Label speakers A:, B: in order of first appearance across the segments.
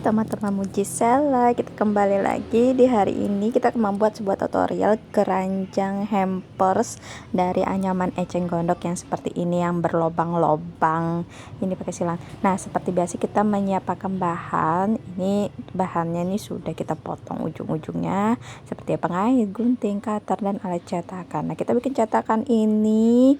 A: teman-teman Mujisela, kita kembali lagi. Di hari ini kita akan membuat sebuah tutorial keranjang hampers dari anyaman eceng gondok yang seperti ini, yang berlobang-lobang. Ini pakai silang. Nah, seperti biasa kita menyiapkan bahan. Ini bahannya ini sudah kita potong ujung-ujungnya seperti pengait, gunting, cutter, dan alat cetakan. Nah, kita bikin cetakan ini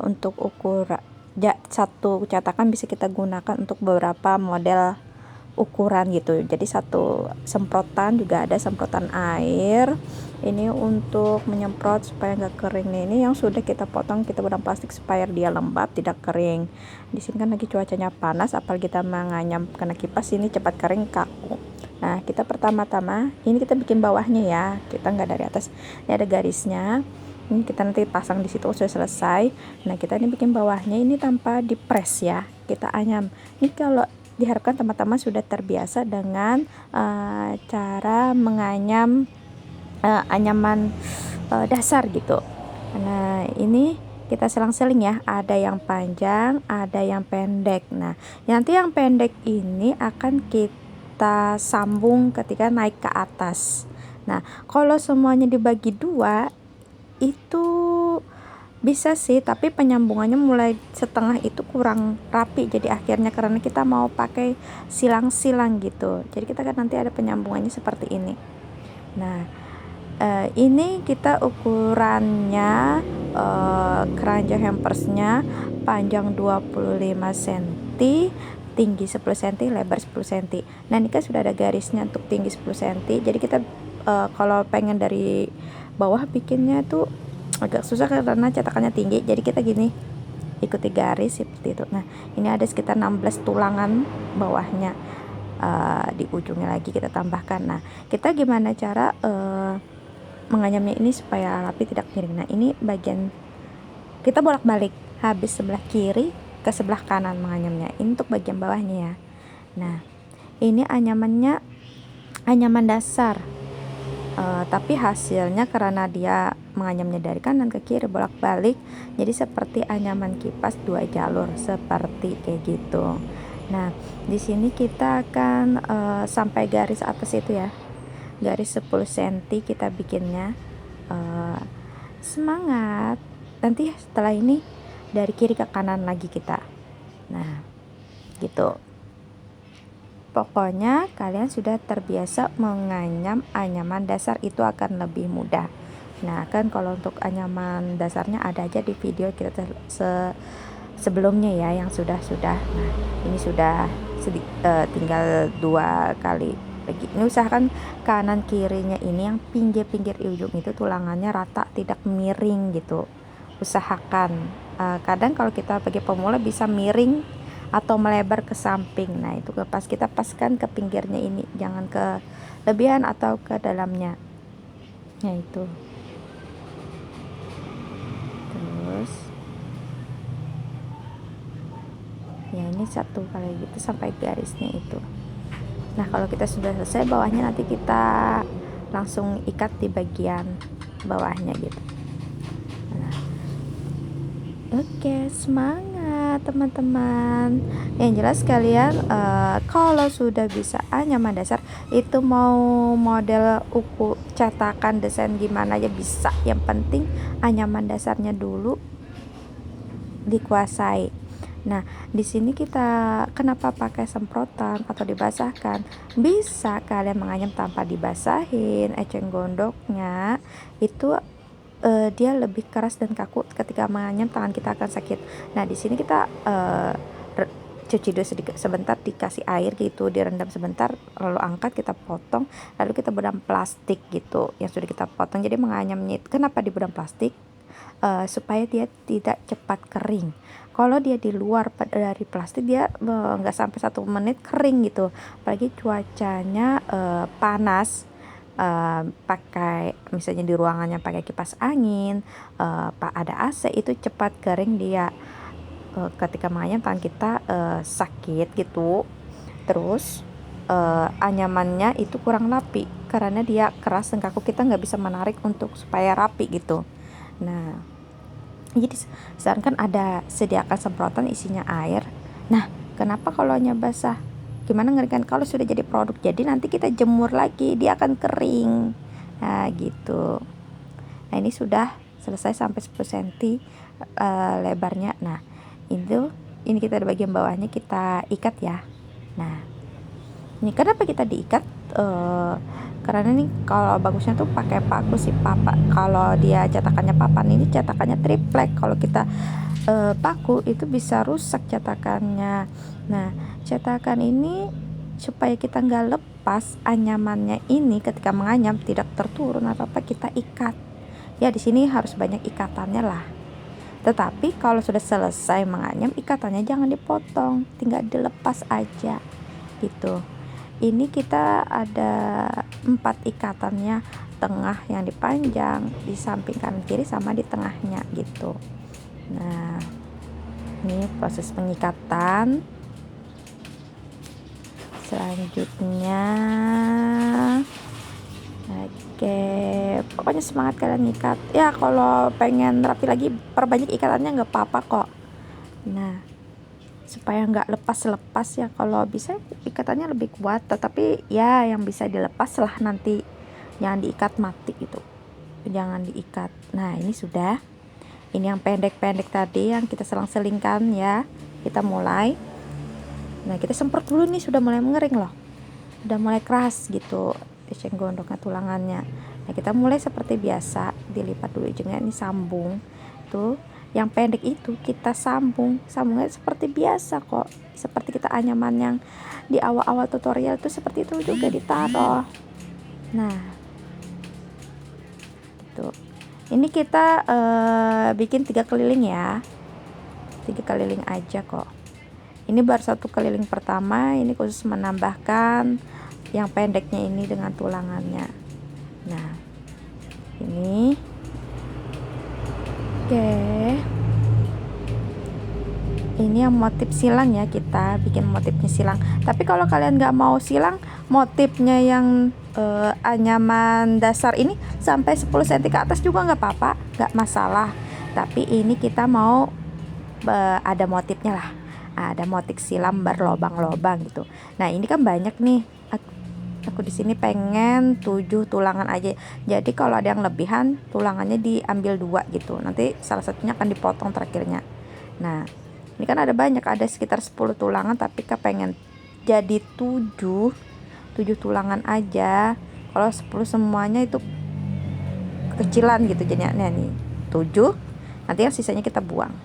A: untuk ukuran satu cetakan bisa kita gunakan untuk beberapa model ukuran gitu. Jadi satu semprotan juga ada semprotan air. Ini untuk menyemprot supaya nggak kering. Ini yang sudah kita potong, kita dalam plastik supaya dia lembab, tidak kering. Di sini kan lagi cuacanya panas, apalagi kita menganyam kena kipas, ini cepat kering, kaku. Nah, kita pertama-tama ini kita bikin bawahnya ya, kita nggak dari atas. Ini ada garisnya. Ini kita nanti pasang di situ sudah selesai. Nah, kita ini bikin bawahnya ini tanpa dipres ya, kita anyam. Ini kalau diharapkan teman-teman sudah terbiasa dengan cara menganyam anyaman dasar gitu. Nah, ini kita selang-seling ya, ada yang panjang, ada yang pendek. Nah, nanti yang pendek ini akan kita sambung ketika naik ke atas. Nah, kalau semuanya dibagi dua itu bisa sih, tapi penyambungannya mulai setengah itu kurang rapi, jadi akhirnya karena kita mau pakai silang-silang gitu, jadi kita kan nanti ada penyambungannya seperti ini. Nah, ini kita ukurannya keranjang hampersnya panjang 25 cm, tinggi 10 cm, lebar 10 cm. Nah, ini kan sudah ada garisnya untuk tinggi 10 cm, jadi kita kalau pengen dari bawah bikinnya tuh agak susah karena cetakannya tinggi, jadi kita gini, ikuti garis seperti itu. Nah, ini ada sekitar 16 tulangan bawahnya, di ujungnya lagi kita tambahkan. Nah, kita gimana cara menganyamnya ini supaya rapi, tidak miring. Nah, ini bagian kita bolak-balik, habis sebelah kiri ke sebelah kanan menganyamnya. Ini untuk bagian bawahnya ya. Nah, ini anyamannya anyaman dasar, tapi hasilnya karena dia menganyamnya dari kanan ke kiri bolak-balik, jadi seperti anyaman kipas 2 jalur seperti kayak gitu. Nah, di sini kita akan sampai garis atas itu ya, garis 10 cm kita bikinnya. Semangat, nanti setelah ini dari kiri ke kanan lagi kita. Nah, gitu. Pokoknya kalian sudah terbiasa menganyam anyaman dasar, itu akan lebih mudah. Nah, kan kalau untuk anyaman dasarnya ada aja di video kita sebelumnya ya, yang sudah. Nah, ini sudah tinggal 2 kali lagi. Ini usahakan kanan kirinya ini yang pinggir-pinggir ujung itu tulangannya rata, tidak miring gitu. Usahakan. Kadang kalau kita bagi pemula bisa miring atau melebar ke samping. Nah, itu pas kita paskan ke pinggirnya ini, jangan ke lebihan atau ke dalamnya. Nah, itu. Terus ya, ini satu kali gitu sampai garisnya itu. Nah, kalau kita sudah selesai bawahnya, nanti kita langsung ikat di bagian bawahnya gitu. Nah, oke, semangat teman-teman. Yang jelas kalian kalau sudah bisa anyaman dasar, itu mau model cetakan desain gimana aja bisa. Yang penting anyaman dasarnya dulu dikuasai. Nah, di sini kita kenapa pakai semprotan atau dibasahkan? Bisa kalian menganyam tanpa dibasahin eceng gondoknya, itu dia lebih keras dan kaku, ketika menganyam tangan kita akan sakit. Nah, di sini kita cuci dulu sedikit sebentar, dikasih air gitu, direndam sebentar, lalu angkat, kita potong, lalu kita bedam plastik gitu yang sudah kita potong. Jadi menganyamnya kenapa di bedam plastik? Supaya dia tidak cepat kering. Kalau dia di luar dari plastik, dia nggak sampai 1 menit kering gitu. Apalagi cuacanya panas, pakai misalnya di ruangannya pakai kipas angin, pak ada AC, itu cepat kering dia. Ketika menganyam tangan kita sakit gitu. Terus anyamannya itu kurang rapi karena dia keras dan kaku, kita nggak bisa menarik untuk supaya rapi gitu. Nah, jadi sekarang kan ada sediakan semprotan isinya air. Nah, kenapa kalau hanya basah Gimana ngeringkan? Kalau sudah jadi produk jadi nanti kita jemur lagi, dia akan kering. Nah gitu. Nah ini sudah selesai sampai 10 cm lebarnya. Nah ini kita di bagian bawahnya kita ikat ya. Nah ini kenapa kita diikat? Karena ini kalau bagusnya tuh pakai paku sih papa. Kalau dia cetakannya papan, ini cetakannya triplek. Kalau kita paku itu bisa rusak cetakannya. Nah cetakan ini supaya kita nggak lepas anyamannya ini ketika menganyam tidak terturun atau apa, kita ikat ya. Di sini harus banyak ikatannya lah. Tetapi kalau sudah selesai menganyam, ikatannya jangan dipotong, tinggal dilepas aja gitu. Ini kita ada 4 ikatannya, tengah yang dipanjang, di samping kanan kiri sama di tengahnya gitu. Nah ini proses pengikatan. Selanjutnya oke, pokoknya semangat kalian ngikat ya. Kalau pengen rapi lagi perbanyak ikatannya nggak apa-apa kok. Nah supaya nggak lepas-lepas ya, kalau bisa ikatannya lebih kuat, tetapi ya yang bisa dilepas lah nanti, jangan diikat mati gitu, jangan diikat. Nah ini sudah, ini yang pendek-pendek tadi yang kita selang-selingkan ya, kita mulai. Nah kita semprot dulu nih, sudah mulai mengering loh, udah mulai keras gitu eceng gondoknya, tulangannya. Nah kita mulai seperti biasa, dilipat dulu ujungnya, ini sambung tuh. Yang pendek itu kita sambungnya seperti biasa kok, seperti kita anyaman yang di awal-awal tutorial itu seperti itu juga ditaruh. Nah gitu. Ini kita bikin 3 keliling ya, 3 keliling aja kok. Ini baru 1 keliling pertama, ini khusus menambahkan yang pendeknya ini dengan tulangannya. Nah ini oke, ini yang motif silang ya, kita bikin motifnya silang. Tapi kalau kalian nggak mau silang, motifnya yang anyaman dasar ini sampai 10 cm ke atas juga nggak apa-apa, nggak masalah. Tapi ini kita mau ada motifnya lah, ada motif silam berlobang-lobang gitu. Nah ini kan banyak nih, aku di sini pengen 7 tulangan aja. Jadi kalau ada yang lebihan, tulangannya diambil 2 gitu, nanti salah satunya akan dipotong terakhirnya. Nah ini kan ada banyak, ada sekitar 10 tulangan, tapi pengen jadi 7 tulangan aja. Kalau 10 semuanya itu kecilan gitu jadinya. Nah nih 7, nanti yang sisanya kita buang,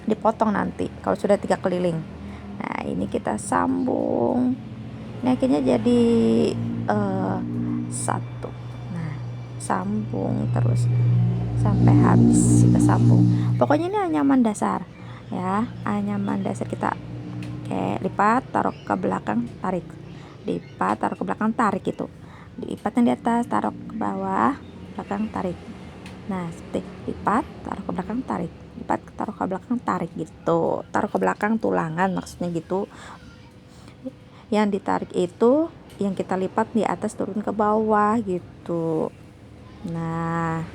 A: dipotong nanti kalau sudah 3 keliling. Nah ini kita sambung. Nah akhirnya jadi 1. Nah sambung terus sampai habis, kita sambung. Pokoknya ini anyaman dasar ya, anyaman dasar kita kayak lipat, taruh ke belakang, tarik, lipat, taruh ke belakang, tarik gitu. Lipatnya di atas, taruh ke bawah, belakang, tarik. Nah seperti lipat, taruh ke belakang, tarik, lipat, taruh ke belakang, tarik gitu. Taruh ke belakang tulangan maksudnya gitu. Yang ditarik itu yang kita lipat di atas turun ke bawah gitu. Nah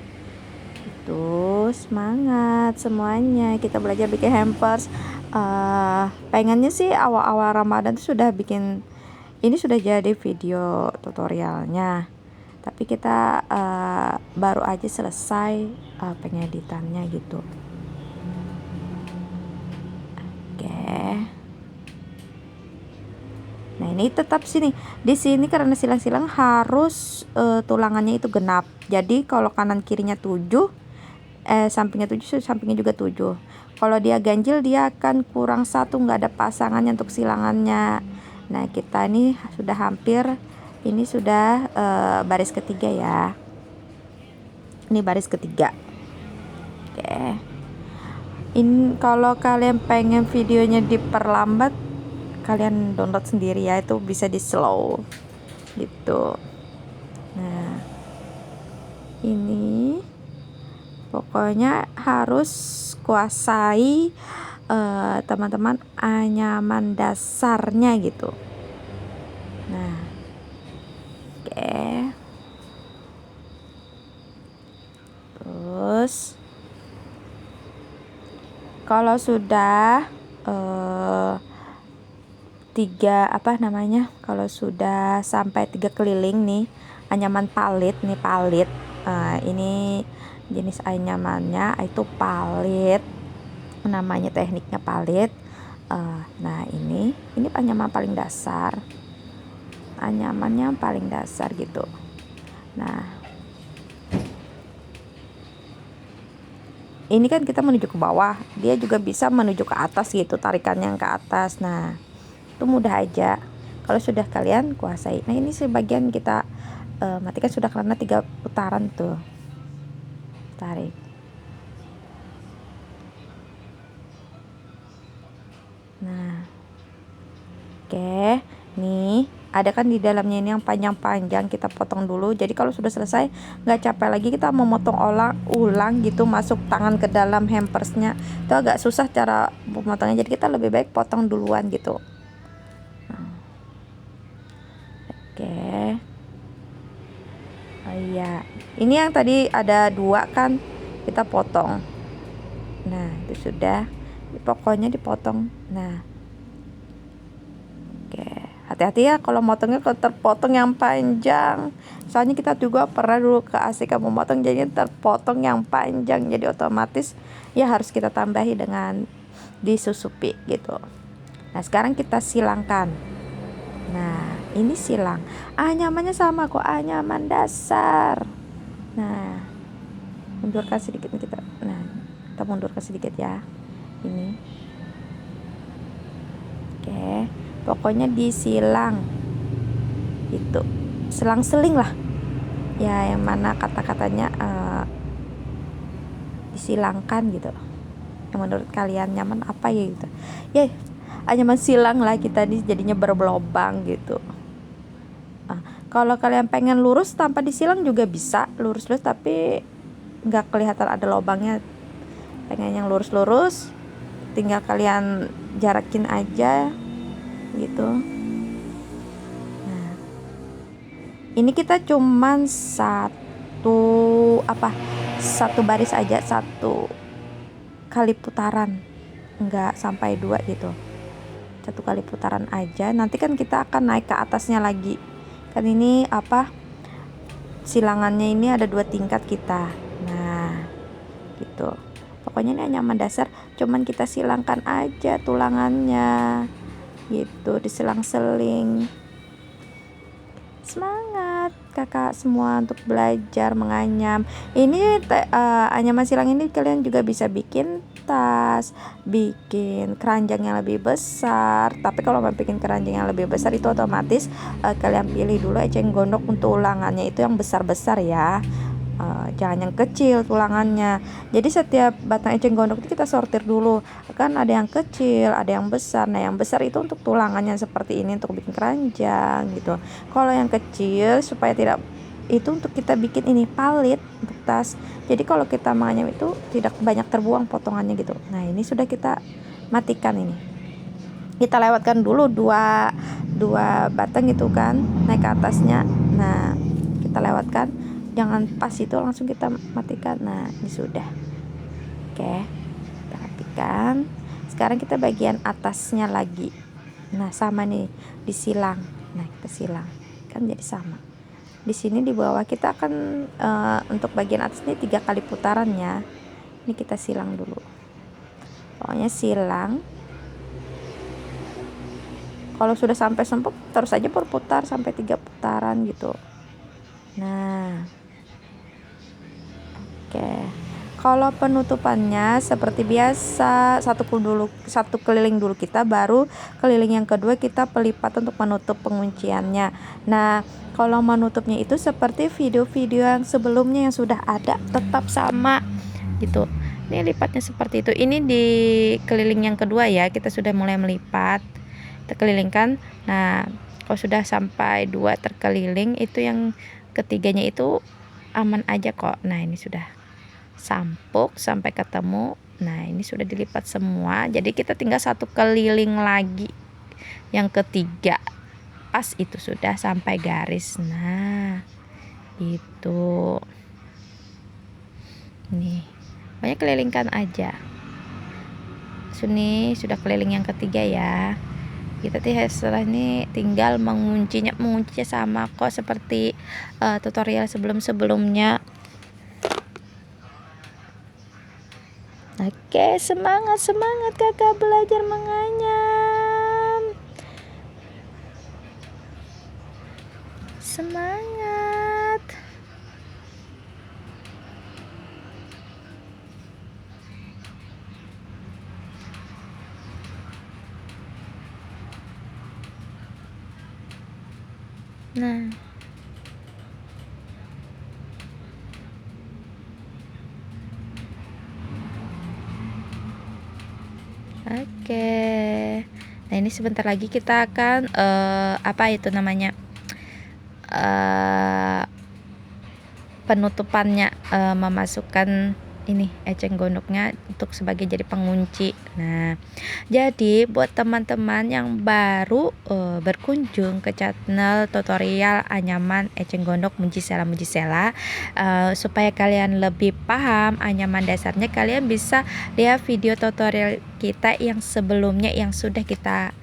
A: itu semangat semuanya, kita belajar bikin hampers. Pengennya sih awal-awal Ramadan tuh sudah bikin ini, sudah jadi video tutorialnya, tapi kita baru aja selesai pengeditannya gitu. Oke. Nah ini tetap di sini karena silang-silang harus tulangannya itu genap. Jadi kalau kanan kirinya 7, sampingnya 7, sampingnya juga 7. Kalau dia ganjil dia akan kurang 1, nggak ada pasangannya untuk silangannya. Nah kita ini sudah hampir, ini sudah baris ketiga ya. Ini baris ketiga. Oke. Ini kalau kalian pengen videonya diperlambat, kalian download sendiri ya, itu bisa di slow gitu. Nah ini pokoknya harus kuasai teman-teman anyaman dasarnya gitu. Nah oke, terus kalau sudah tiga apa namanya, kalau sudah sampai 3 keliling nih anyaman palit nih, palit. Ini jenis anyamannya itu palit, namanya tekniknya palit. Nah ini anyaman paling dasar, anyamannya paling dasar gitu. Nah ini kan kita menuju ke bawah, dia juga bisa menuju ke atas gitu, tarikannya ke atas. Nah itu mudah aja kalau sudah kalian kuasai. Nah ini sebagian kita matikan sudah karena 3 putaran tuh, tarik. Nah oke, nih ada kan di dalamnya ini yang panjang-panjang, kita potong dulu. Jadi kalau sudah selesai nggak capek lagi kita memotong ulang gitu, masuk tangan ke dalam hampersnya itu agak susah cara memotongnya, jadi kita lebih baik potong duluan gitu. Oke. Oh iya, ini yang tadi ada 2 kan kita potong. Nah itu sudah, pokoknya dipotong. Nah oke, hati-hati ya kalau motongnya, kalau terpotong yang panjang. Soalnya kita juga pernah dulu keasikan memotong, jadi terpotong yang panjang, jadi otomatis ya harus kita tambahi dengan disusupi gitu. Nah sekarang kita silangkan. Nah ini silang, anyamannya sama kok, anyaman dasar. Nah mundurkan sedikit kita. Nah kita mundurkan sedikit ya ini. Oke, pokoknya disilang itu, selang-seling lah ya, yang mana kata-katanya disilangkan gitu, yang menurut kalian nyaman apa ya gitu ya, anyaman silang lah kita nih, jadinya berlobang gitu. Kalau kalian pengen lurus tanpa disilang juga bisa, lurus-lurus tapi nggak kelihatan ada lobangnya. Pengen yang lurus-lurus tinggal kalian jarakin aja gitu. Nah ini kita cuman satu baris aja, 1 kali putaran, nggak sampai 2 gitu, 1 kali putaran aja. Nanti kan kita akan naik ke atasnya lagi kan, ini silangannya ini ada 2 tingkat kita. Nah gitu, pokoknya ini anyaman dasar, cuman kita silangkan aja tulangannya gitu, diselang-seling. Semangat kakak semua untuk belajar menganyam. Ini anyaman silang ini kalian juga bisa bikin tas, bikin keranjang yang lebih besar. Tapi kalau mau bikin keranjang yang lebih besar itu otomatis kalian pilih dulu eceng gondok untuk ulangannya itu yang besar-besar ya. Jangan yang kecil tulangannya. Jadi setiap batang eceng gondok itu kita sortir dulu, kan ada yang kecil, ada yang besar. Nah yang besar itu untuk tulangannya seperti ini, untuk bikin keranjang gitu. Kalau yang kecil supaya tidak, itu untuk kita bikin ini palit untuk tas. Jadi kalau kita menganyam itu tidak banyak terbuang potongannya gitu. Nah ini sudah kita matikan, ini kita lewatkan dulu dua batang gitu kan, naik ke atasnya. Nah kita lewatkan, jangan pas itu langsung kita matikan. Nah ini sudah. Oke, kita rapikan. Sekarang kita bagian atasnya lagi. Nah sama nih, disilang. Nah kita silang kan jadi sama. Di sini di bawah kita akan untuk bagian atas ini 3 kali putarannya. Ini kita silang dulu, pokoknya silang. Kalau sudah sampai sempit terus aja berputar sampai 3 putaran gitu. Nah oke, kalau penutupannya seperti biasa, satu keliling dulu kita, baru keliling yang kedua kita pelipat untuk menutup pengunciannya. Nah kalau menutupnya itu seperti video-video yang sebelumnya yang sudah ada, tetap sama gitu. Ini lipatnya seperti itu. Ini di keliling yang kedua ya, kita sudah mulai melipat, kita kelilingkan. Nah kalau sudah sampai 2 terkeliling, itu yang ketiganya itu aman aja kok. Nah ini sudah sampuk sampai ketemu. Nah ini sudah dilipat semua, jadi kita tinggal 1 keliling lagi yang ketiga, pas itu sudah sampai garis. Nah itu nih, pokoknya kelilingkan aja. Sudah keliling yang ketiga ya, Kita setelah ini tinggal menguncinya sama kok seperti tutorial sebelumnya. Oke, semangat kakak belajar menganyam. Semangat. Nah, oke. Nah, ini sebentar lagi kita akan apa itu namanya, penutupannya, memasukkan ini eceng gondoknya untuk sebagai jadi pengunci. Nah, jadi buat teman-teman yang baru berkunjung ke channel tutorial anyaman eceng gondok Mujisela, supaya kalian lebih paham anyaman dasarnya, kalian bisa lihat video tutorial kita yang sebelumnya yang sudah kita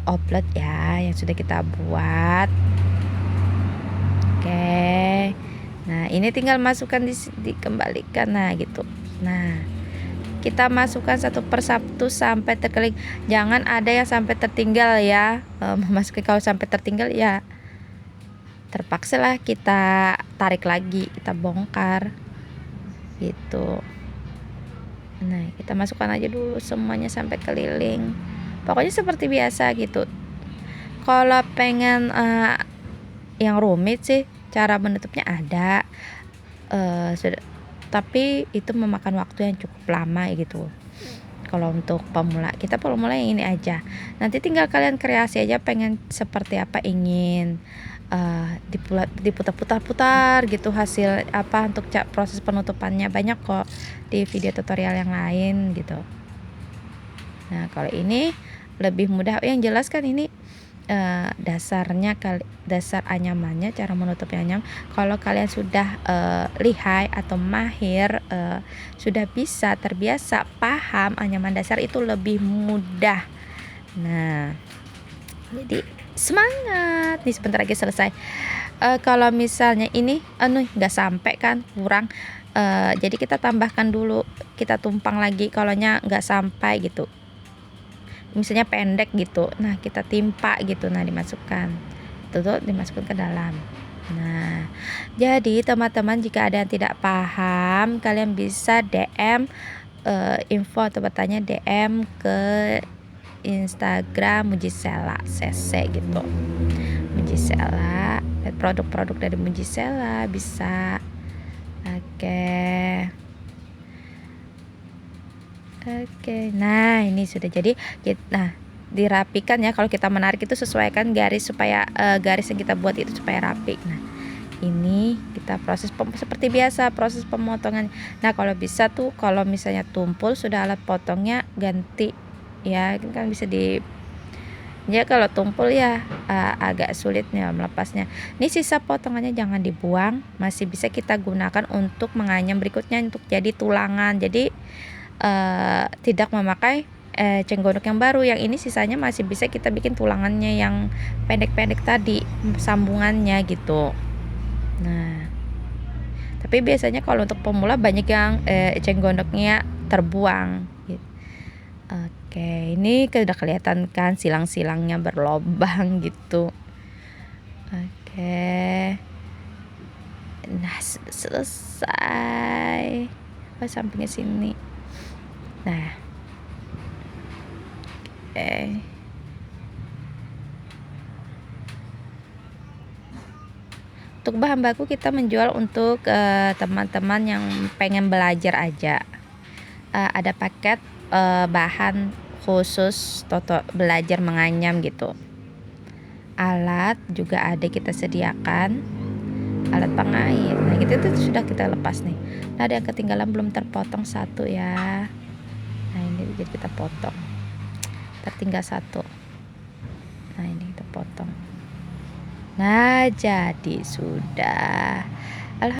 A: upload ya, yang sudah kita buat. Oke. Nah, ini tinggal masukkan dikembalikan, nah gitu. Nah, kita masukkan satu persatu sampai terklik. Jangan ada yang sampai tertinggal ya. Memasuki kalau sampai tertinggal ya terpaksa lah kita tarik lagi, kita bongkar gitu. Nah, kita masukkan aja dulu semuanya sampai keliling. Pokoknya seperti biasa gitu. Kalau pengen yang rumit sih, cara menutupnya ada, tapi itu memakan waktu yang cukup lama gitu. Kalau untuk pemula, kita pemula yang ini aja. Nanti tinggal kalian kreasi aja pengen seperti apa, ingin diputar-putar gitu hasil apa untuk proses penutupannya, banyak kok di video tutorial yang lain gitu. Nah, kalau ini lebih mudah, yang jelas kan ini dasarnya, dasar anyamannya, cara menutup anyam. Kalau kalian sudah lihai atau mahir, sudah bisa terbiasa paham anyaman dasar, itu lebih mudah. Nah, jadi semangat nih, sebentar lagi selesai. Kalau misalnya ini nggak sampai kan, kurang, jadi kita tambahkan dulu, kita tumpang lagi. Kalau nggak sampai gitu, misalnya pendek gitu, nah kita timpa gitu, nah dimasukkan dimasukkan ke dalam. Nah, jadi teman-teman, jika ada yang tidak paham, kalian bisa DM info atau bertanya, DM ke Instagram Mujisela CC gitu, Mujisela, produk-produk dari Mujisela bisa. Oke, nah ini sudah jadi. Nah, dirapikan ya, kalau kita menarik itu sesuaikan garis supaya garis yang kita buat itu supaya rapi. Nah, ini kita proses seperti biasa, proses pemotongan. Nah, kalau bisa tuh, kalau misalnya tumpul sudah alat potongnya ganti ya, kan bisa ya kalau tumpul ya agak sulitnya melepasnya. Ini sisa potongannya jangan dibuang, masih bisa kita gunakan untuk menganyam berikutnya untuk jadi tulangan. Jadi tidak memakai eceng gondok yang baru, yang ini sisanya masih bisa kita bikin tulangannya yang pendek-pendek tadi, sambungannya gitu. Nah, tapi biasanya kalau untuk pemula banyak yang eceng gondoknya terbuang gitu. Oke, ini sudah kelihatan kan silang-silangnya berlobang gitu. Oke, nah selesai. Sampingnya sini. Nah, oke. Untuk bahan baku kita menjual untuk teman-teman yang pengen belajar aja. Ada paket bahan khusus belajar menganyam gitu. Alat juga ada kita sediakan, alat pengait. Nah, gitu itu sudah kita lepas nih. Nah, ada yang ketinggalan belum terpotong satu ya. Nah, ini jadi kita potong. Tertinggal satu. Nah, ini kita potong. Nah, jadi sudah.